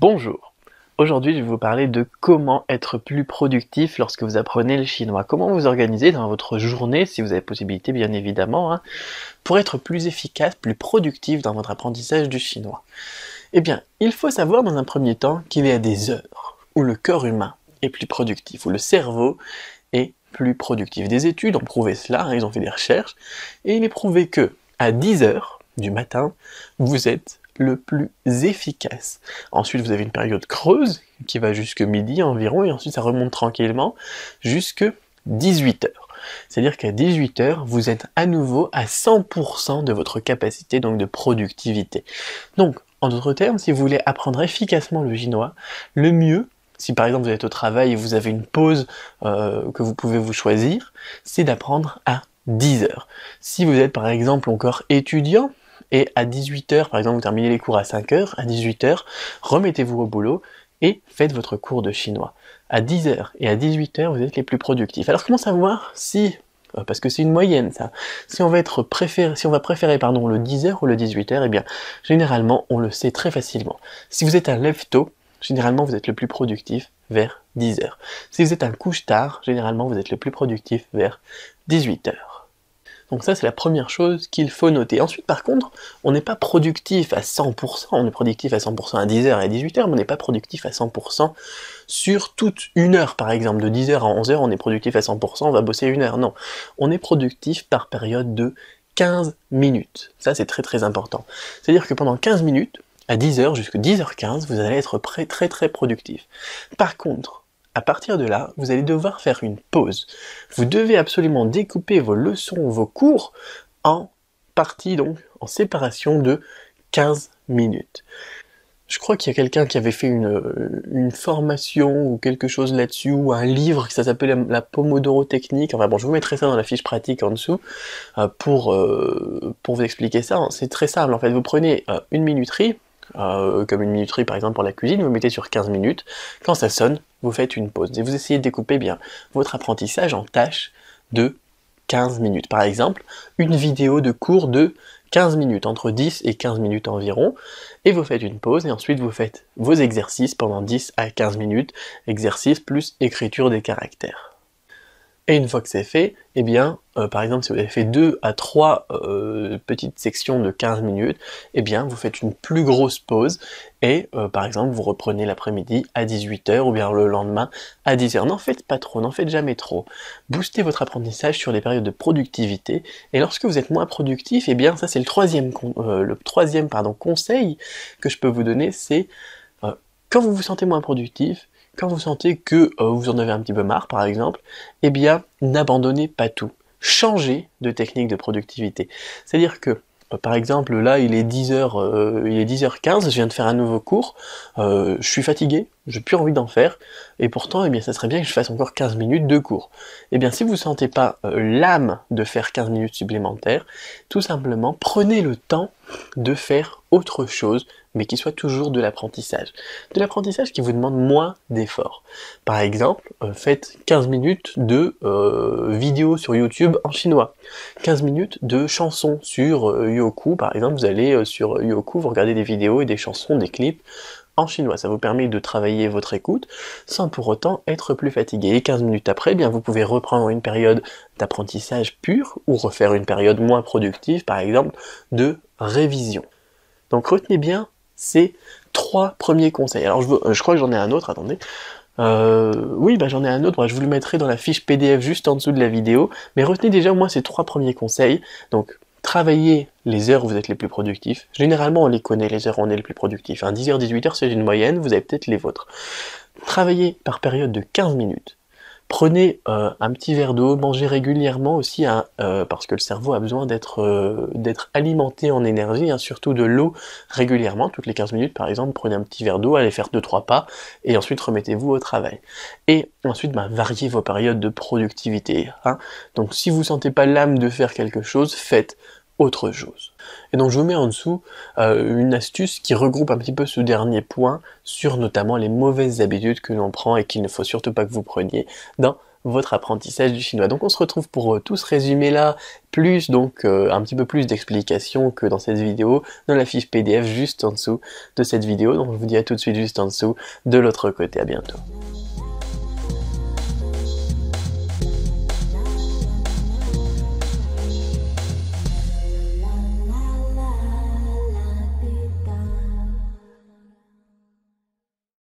Bonjour, aujourd'hui je vais vous parler de comment être plus productif lorsque vous apprenez le chinois. Comment vous organiser dans votre journée, si vous avez possibilité bien évidemment, pour être plus efficace, plus productif dans votre apprentissage du chinois. Eh bien, il faut savoir dans un premier temps qu'il y a des heures où le corps humain est plus productif, où le cerveau est plus productif. Des études ont prouvé cela, ils ont fait des recherches, et il est prouvé que à 10 heures du matin, vous êtes le plus efficace. Ensuite, vous avez une période creuse qui va jusque midi environ, et ensuite ça remonte tranquillement jusque 18 heures. C'est-à-dire qu'à 18 heures, vous êtes à nouveau à 100% de votre capacité donc de productivité. Donc, en d'autres termes, si vous voulez apprendre efficacement le chinois, le mieux, si par exemple vous êtes au travail et vous avez une pause que vous pouvez vous choisir, c'est d'apprendre à 10 heures. Si vous êtes par exemple encore étudiant, et à 18h, par exemple, vous terminez les cours à 5h, à 18h, remettez-vous au boulot et faites votre cours de chinois. À 10h et à 18h, vous êtes les plus productifs. Alors comment savoir si, parce que c'est une moyenne ça, si on va préférer le 10h ou le 18h, eh bien, généralement, on le sait très facilement. Si vous êtes un lève-tôt, généralement, vous êtes le plus productif vers 10h. Si vous êtes un couche-tard, généralement, vous êtes le plus productif vers 18h. Donc ça, c'est la première chose qu'il faut noter. Ensuite, par contre, on n'est pas productif à 100%, on est productif à 100% à 10h et à 18h, mais on n'est pas productif à 100% sur toute une heure, par exemple. De 10h à 11h, on est productif à 100%, on va bosser une heure. Non, on est productif par période de 15 minutes. Ça, c'est très très important. C'est-à-dire que pendant 15 minutes, à 10h jusqu'à 10h15, vous allez être très productif. Par contre, à partir de là, vous allez devoir faire une pause. Vous devez absolument découper vos leçons, vos cours, en parties, donc en séparation de 15 minutes. Je crois qu'il y a quelqu'un qui avait fait une formation ou quelque chose là-dessus, ou un livre qui s'appelle la Pomodoro Technique. Enfin bon, je vous mettrai ça dans la fiche pratique en dessous pour vous expliquer ça. C'est très simple en fait, vous prenez une minuterie, comme une minuterie par exemple pour la cuisine, vous mettez sur 15 minutes, quand ça sonne, vous faites une pause, et vous essayez de découper bien votre apprentissage en tâches de 15 minutes. Par exemple, une vidéo de cours de 15 minutes, entre 10 et 15 minutes environ, et vous faites une pause, et ensuite vous faites vos exercices pendant 10 à 15 minutes, exercices plus écriture des caractères. Et une fois que c'est fait, eh bien, par exemple, si vous avez fait 2 à 3 petites sections de 15 minutes, eh bien, vous faites une plus grosse pause, et par exemple, vous reprenez l'après-midi à 18h, ou bien le lendemain à 10h. N'en faites pas trop, n'en faites jamais trop. Boostez votre apprentissage sur des périodes de productivité, et lorsque vous êtes moins productif, eh bien, ça c'est le troisième conseil que je peux vous donner, c'est quand vous vous sentez moins productif, quand vous sentez que vous en avez un petit peu marre, par exemple, eh bien, n'abandonnez pas tout. Changez de technique de productivité. C'est-à-dire que, par exemple, là, il est 10h15, je viens de faire un nouveau cours, je suis fatigué, j'ai plus envie d'en faire, et pourtant, eh bien, ça serait bien que je fasse encore 15 minutes de cours. Eh bien, si vous ne sentez pas l'âme de faire 15 minutes supplémentaires, tout simplement, prenez le temps de faire autre chose, mais qui soit toujours de l'apprentissage. De l'apprentissage qui vous demande moins d'efforts. Par exemple, faites 15 minutes de vidéos sur YouTube en chinois. 15 minutes de chansons sur Youku, par exemple, vous allez sur Youku, vous regardez des vidéos et des chansons, des clips en chinois. Ça vous permet de travailler votre écoute sans pour autant être plus fatigué. Et 15 minutes après, eh bien, vous pouvez reprendre une période d'apprentissage pur ou refaire une période moins productive, par exemple, de révision. Donc retenez bien ces 3 premiers conseils. Alors je crois que j'en ai un autre, attendez. Oui, j'en ai un autre, je vous le mettrai dans la fiche PDF juste en dessous de la vidéo, mais retenez déjà au moins ces 3 premiers conseils. Donc, travaillez les heures où vous êtes les plus productifs. Généralement, on les connaît, les heures où on est les plus productifs. 10h, 18h, c'est une moyenne, vous avez peut-être les vôtres. Travaillez par période de 15 minutes. Prenez un petit verre d'eau, mangez régulièrement aussi, parce que le cerveau a besoin d'être alimenté en énergie, surtout de l'eau régulièrement, toutes les 15 minutes par exemple, prenez un petit verre d'eau, allez faire 2-3 pas, et ensuite remettez-vous au travail. Et ensuite, variez vos périodes de productivité. Donc si vous ne sentez pas l'âme de faire quelque chose, faites autre chose. Et donc je vous mets en dessous une astuce qui regroupe un petit peu ce dernier point sur notamment les mauvaises habitudes que l'on prend et qu'il ne faut surtout pas que vous preniez dans votre apprentissage du chinois. Donc on se retrouve pour tout ce résumé là, plus donc un petit peu plus d'explications que dans cette vidéo, dans la fiche PDF juste en dessous de cette vidéo. Donc je vous dis à tout de suite juste en dessous, de l'autre côté, à bientôt.